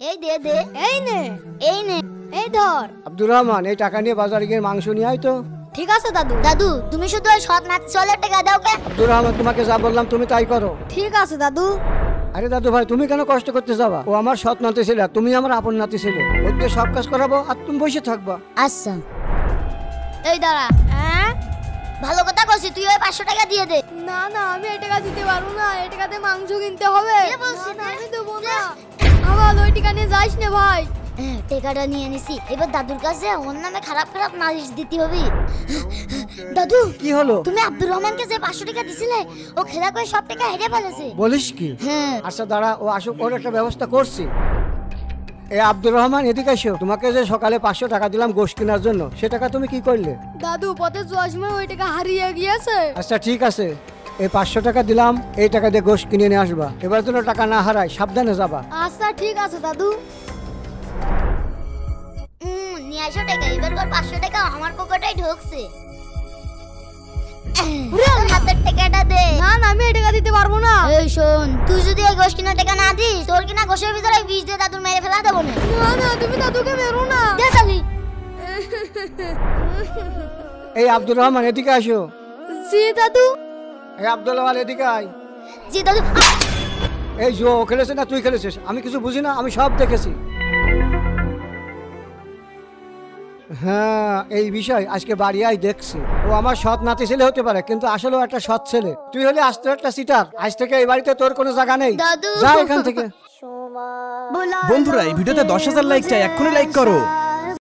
এই দে দে, এই নে, এই নে, এই ধর। আব্দুর রহমান, এই টাকা নিয়ে বাজারে গিয়ে মাংস নিয়ে আয় তো। ঠিক আছে দাদু। দাদু তুমি শুধু ওই সৎ নাতি চলে টাকা দাও কে? আব্দুর রহমান, তোমাকে যা বললাম তুমি তাই করো। ঠিক আছে দাদু। আরে দাদু ভাই, তুমি কেন কষ্ট করতে যাবা? ও আমার সৎ নাতি ছিল, তুমি আমার আপন নাতি ছিল। ওকে সব কাজ করাবো আর তুমি বসে থাকবা। আচ্ছা। এই দাঁড়া। হ্যাঁ ভালো কথা কইছি, তুই ওই 500 টাকা দিয়ে দে। না না, আমি এই টাকা দিতে পারবো না। এই টাকাতে মাংস কিনতে হবে। কে বলছিস? না, আমি দেবো না। আমার ওই টাকা নিয়ে যাইস না ভাই। টাকাটা নিয়ে নিছি, এবার দাদুর কাছে ওর নামে খারাপ খারাপ নালিশ দিতে হবে। দাদু কি হলো? তুমি আব্দুর রহমানকে যে 500 টাকা দিছিলে, ও খেলা করে সব টাকা হেরে ফেলেছে। বলিস কি? হ্যাঁ। আচ্ছা দাঁড়া, ও আসুক, ওর একটা ব্যবস্থা করছি। এ আব্দুর রহমান, এদিকে এসো। তোমাকে যে সকালে 500 টাকা দিলাম গোশত কেনার জন্য, সে টাকা তুমি কি করলে? দাদু পথে যাওয়ার সময় ওই টাকা হারিয়ে গিয়েছে। আচ্ছা ঠিক আছে, এই 500 টাকা দিলাম, এই টাকা দিয়ে গোশত কিনে নিয়ে আসবা। এবার যেন টাকা না হারায়, সাবধানে যাবা। আচ্ছা ঠিক আছে দাদু। নিয়ে আসো টাকা, এবার 500 টাকা আমার পকেটেই ঢুকছে। হাতের টাকাটা দে। না না, আমি এই টাকা দিতে পারবো না। এই শোন, তুই যদি এই গোশ কিনা টাকা না দিস, তোর কিনা গোশের ভিতরে বিষ দিয়ে দাদুর মেরে ফেলা দেবো না। না না, তুমি দাদুকে মেরো না। দে তালি। এই আব্দুর রহমান, এদিকে আসো। জি দাদু। এই আব্দুল রহমান, এদিকে আয়। জি দাদু। এই জো, ও খেলেছে না তুই খেলেছিস? আমি কিছু বুঝি না, আমি সব দেখেছি। হ্যাঁ, এই বিষয় আজকে বাড়ি আই দেখছি। ও আমার সৎ নাতি ছেলে হতে পারে, কিন্তু আসলে ও একটা সৎ ছেলে। তুই হলে আস্তে একটা সিটার। আজ থেকে এই বাড়িতে তোর কোনো জায়গা নেই। দাদু। যা এখান থেকে। বন্ধুরা, এই ভিডিওতে 10,000 লাইক চাই, এক্ষুনি লাইক করো।